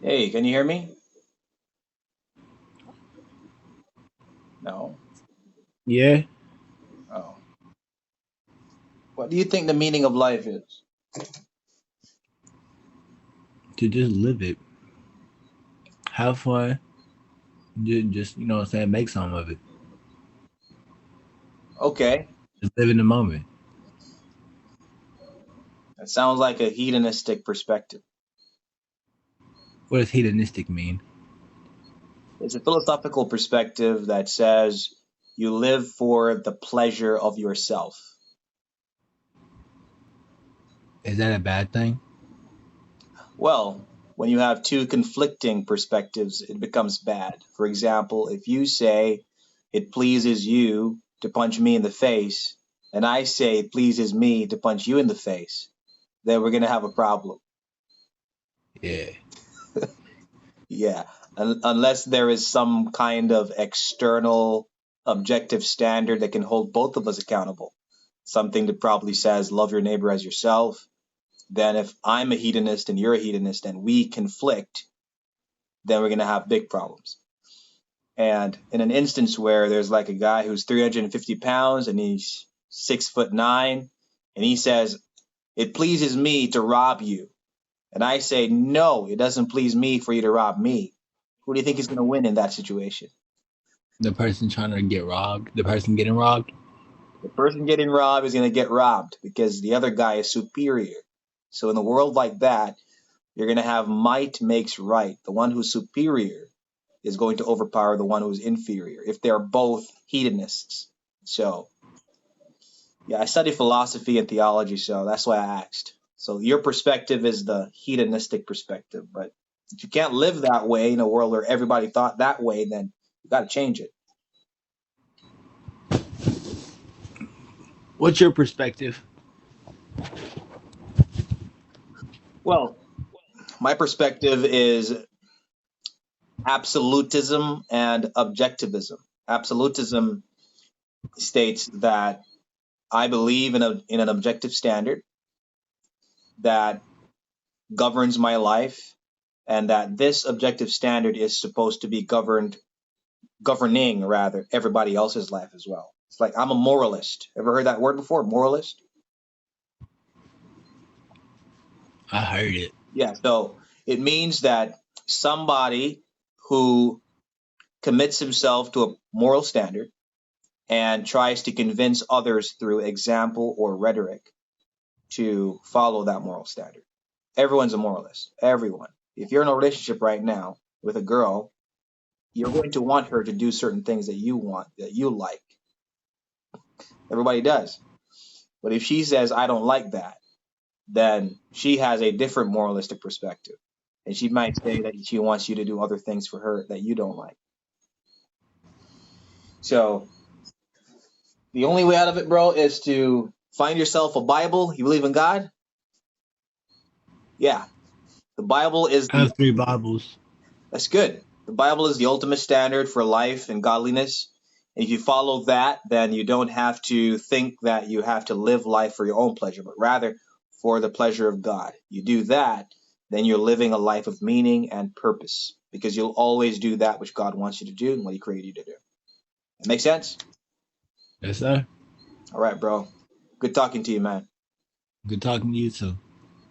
Hey, can you hear me? No. Yeah, Oh. What do you think the meaning of life is? to just live it, have fun, just you know what I'm saying, make some of it. Okay, Just live in the moment. that sounds like a hedonistic perspective. What does hedonistic mean? It's a philosophical perspective that says you live for the pleasure of yourself. Is that a bad thing? Well, when you have two conflicting perspectives, it becomes bad. For example, if you say it pleases you to punch me in the face, and I say it pleases me to punch you in the face, then we're going to have a problem. Yeah. Yeah, unless there is some kind of external objective standard that can hold both of us accountable. Something that probably says love your neighbor as yourself. Then if I'm a hedonist and you're a hedonist and we conflict, then we're going to have big problems. And in an instance where there's like a guy who's 350 pounds and he's 6'9", and he says, it pleases me to rob you. And I say, no, it doesn't please me for you to rob me. Who do you think is going to win in that situation? The person trying to get robbed, the person getting robbed. The person getting robbed is going to get robbed because the other guy is superior. So in a world like that, you're going to have might makes right. The one who's superior is going to overpower the one who's inferior if they're both hedonists. So, yeah, I study philosophy and theology, so that's why I asked. So your perspective is the hedonistic perspective, but if you can't live that way in a world where everybody thought that way, then you got to change it. What's your perspective? Well, my perspective is absolutism and objectivism. Absolutism states that I believe in an objective standard that governs my life, and that this objective standard is supposed to be governing rather everybody else's life as well. It's like I'm a moralist. Ever heard that word before? Moralist? I heard it. Yeah. So it means that somebody who commits himself to a moral standard and tries to convince others through example or rhetoric to follow that moral standard. Everyone's a moralist. Everyone. If you're in a relationship right now with a girl, you're going to want her to do certain things that you want, that you like. Everybody does. But if she says, I don't like that, then she has a different moralistic perspective. And she might say that she wants you to do other things for her that you don't like. So the only way out of it, bro, is to find yourself a Bible. You believe in God? Yeah. The Bible is I the have three Bibles. That's good. The Bible is the ultimate standard for life and godliness. And if you follow that, then you don't have to think that you have to live life for your own pleasure, but rather for the pleasure of God. You do that, then you're living a life of meaning and purpose because you'll always do that which God wants you to do and what He created you to do. That make sense? Yes, sir. All right, bro. Good talking to you, man. Good talking to you too.